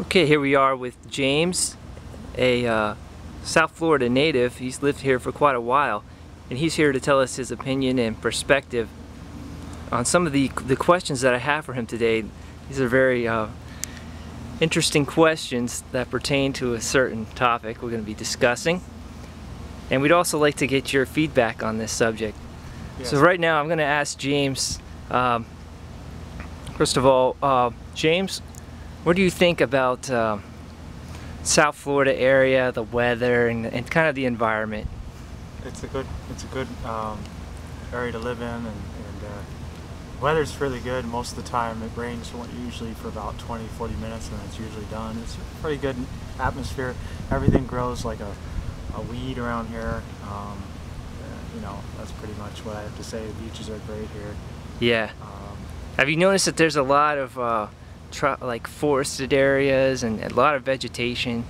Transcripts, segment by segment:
Okay, here we are with James, a South Florida native. He's lived here for quite a while, and he's here to tell us his opinion and perspective on some of the questions that I have for him today. These are very interesting questions that pertain to a certain topic we're going to be discussing, and we'd also like to get your feedback on this subject. Yes. So right now I'm going to ask James, first of all, James, what do you think about South Florida area, the weather, and kind of the environment? It's a good area to live in, and weather's really good most of the time. It rains usually for about 20-40 minutes, and it's usually done. It's a pretty good atmosphere. Everything grows like a weed around here. You know, that's pretty much what I have to say. The beaches are great here. Yeah. Have you noticed that there's a lot of like forested areas and a lot of vegetation,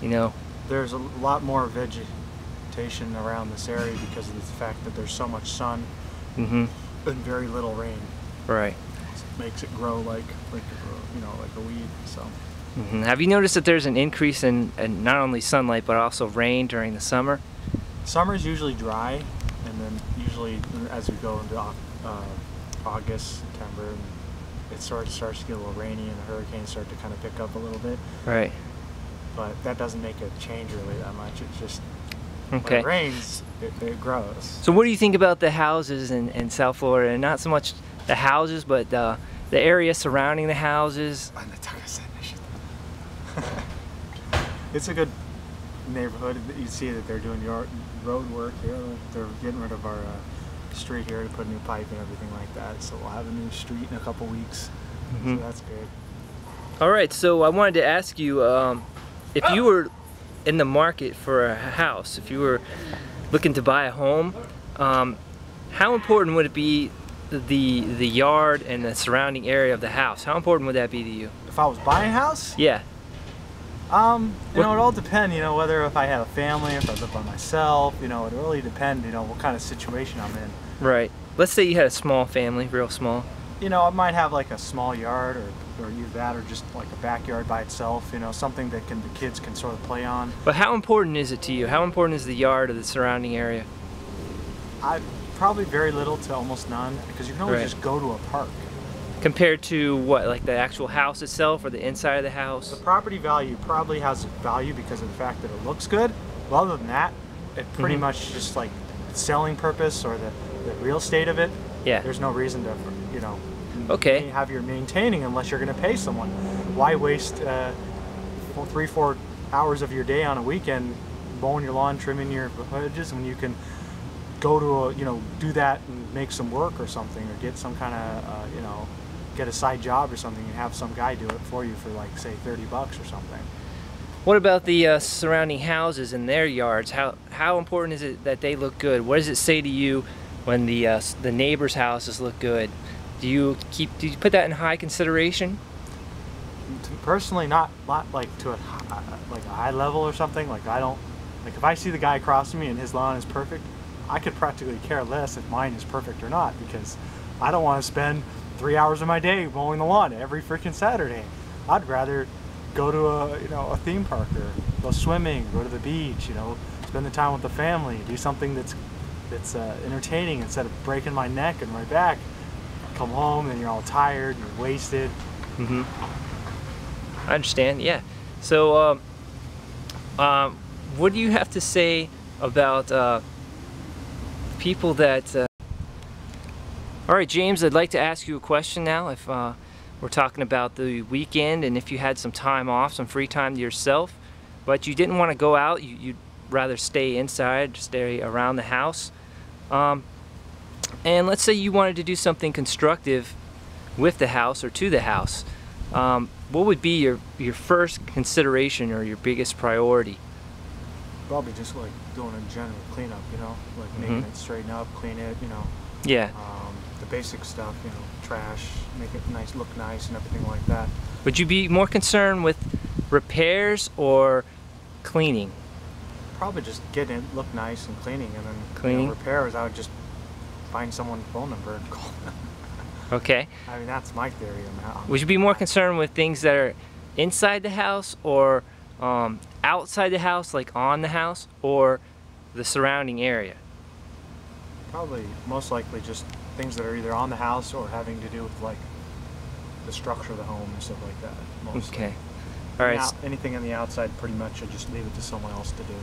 you know? There's a lot more vegetation around this area because of the fact that there's so much sun and very little rain. Right. It makes it grow like a weed. So. Have you noticed that there's an increase in not only sunlight but also rain during the summer? Summer's usually dry, and then usually as we go into August, September, it starts to get a little rainy, and the hurricanes start to kind of pick up a little bit. Right. But that doesn't make it change really that much. It's just when it rains, it grows. So what do you think about the houses in South Florida? And not so much the houses, but the area surrounding the houses? It's a good neighborhood. You see that they're doing road work here. They're getting rid of our street here to put a new pipe and everything like that, so we'll have a new street in a couple weeks. So that's good. Alright, so I wanted to ask you, if you were in the market for a house, if you were looking to buy a home, how important would it be the yard and the surrounding area of the house? How important would that be to you? If I was buying a house? Yeah. You know, it all depends, you know, whether if I had a family, if I live by myself, you know, it really depends, you know, what kind of situation I'm in. Right. Let's say you had a small family, real small. You know, I might have like a small yard, or either that or just like a backyard by itself, you know, something that the kids can sort of play on. But how important is it to you? How important is the yard or the surrounding area? Probably very little to almost none, because you can always just go to a park. Compared to what, like the actual house itself or the inside of the house? The property value probably has value because of the fact that it looks good. Well, other than that, it pretty much just like the selling purpose or the real estate of it. Yeah. There's no reason to, you know, have your maintaining unless you're going to pay someone. Why waste 3-4 hours of your day on a weekend mowing your lawn, trimming your hedges, when you can go to do that and make some work or something, or get some kind of you know, get a side job or something and have some guy do it for you for like say $30 or something. What about the surrounding houses and their yards? How important is it that they look good? What does it say to you when the neighbors' houses look good? Do you put that in high consideration? Personally, not like to a high level or something. Like I don't, like if I see the guy across from me and his lawn is perfect, I could practically care less if mine is perfect or not, because I don't want to spend 3 hours of my day mowing the lawn every freaking Saturday. I'd rather go to a theme park, or go swimming, go to the beach, you know, spend the time with the family, do something that's entertaining instead of breaking my neck and my back. Come home and you're all tired, you're wasted. I understand. Yeah. So, what do you have to say about people that? All right, James, I'd like to ask you a question now. If we're talking about the weekend, and if you had some time off, some free time to yourself, but you didn't want to go out, you'd rather stay inside, stay around the house. And let's say you wanted to do something constructive with the house or to the house. What would be your first consideration or your biggest priority? Probably just like doing a general cleanup, you know, like making it straighten up, clean it, you know. Yeah. The basic stuff, you know, trash, make it nice, look nice, and everything like that. Would you be more concerned with repairs or cleaning? Probably just getting it look nice and cleaning, and then cleaning. Repairs, I would just find someone's phone number and call them. Okay. I mean, that's my theory on that. Would you be more concerned with things that are inside the house, or outside the house, like on the house, or the surrounding area? Probably most likely just things that are either on the house or having to do with like the structure of the home and stuff like that. Mostly. Okay. All right. Now, anything on the outside, pretty much I just leave it to someone else to do.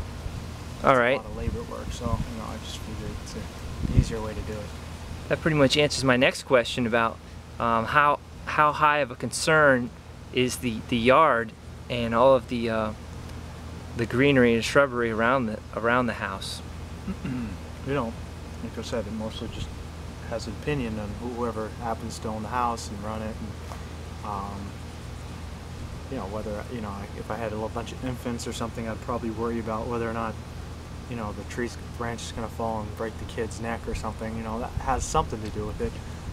All It's right. a lot of labor work, so I just figured it's an easier way to do it. That pretty much answers my next question about how high of a concern is the yard and all of the greenery and shrubbery around the house. Like I said, it mostly just has an opinion on whoever happens to own the house and run it, and whether if I had a little bunch of infants or something, I'd probably worry about whether or not the branch is going to fall and break the kid's neck or something. That has something to do with it.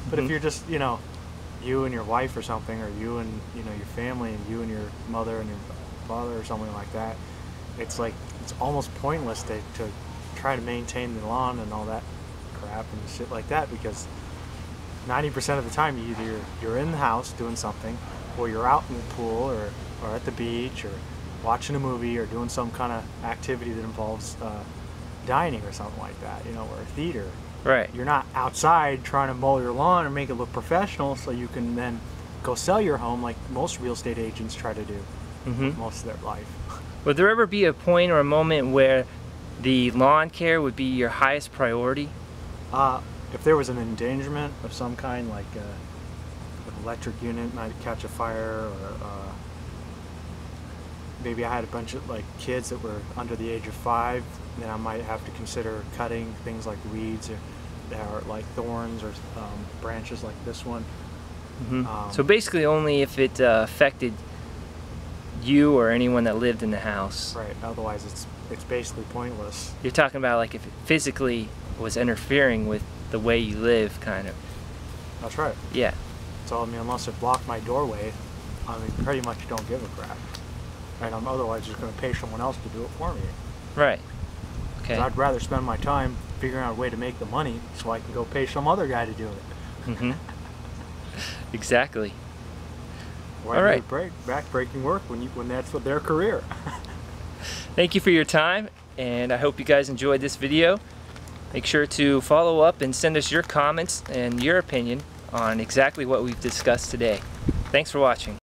But if you're just you and your wife or something, or you and your family, and you and your mother and your father or something like that, it's almost pointless to try to maintain the lawn and all that crap and shit like that, because 90% of the time you're in the house doing something, or you're out in the pool or at the beach or watching a movie or doing some kind of activity that involves dining or something like that, or a theater. Right. You're not outside trying to mow your lawn or make it look professional so you can then go sell your home like most real estate agents try to do most of their life. Would there ever be a point or a moment where the lawn care would be your highest priority? If there was an endangerment of some kind, like an electric unit might catch a fire, or maybe I had a bunch of kids that were under the age of 5, then I might have to consider cutting things like weeds or like thorns or branches like this one. So basically only if it affected you or anyone that lived in the house. Right, otherwise it's basically pointless. You're talking about like if it physically was interfering with the way you live, kind of. That's right. Yeah. So unless it blocked my doorway, pretty much don't give a crap. And I'm otherwise just going to pay someone else to do it for me. Right. Okay. I'd rather spend my time figuring out a way to make the money so I can go pay some other guy to do it. Exactly. All right. Back-breaking work when that's what their career. Thank you for your time, and I hope you guys enjoyed this video. Make sure to follow up and send us your comments and your opinion on exactly what we've discussed today. Thanks for watching.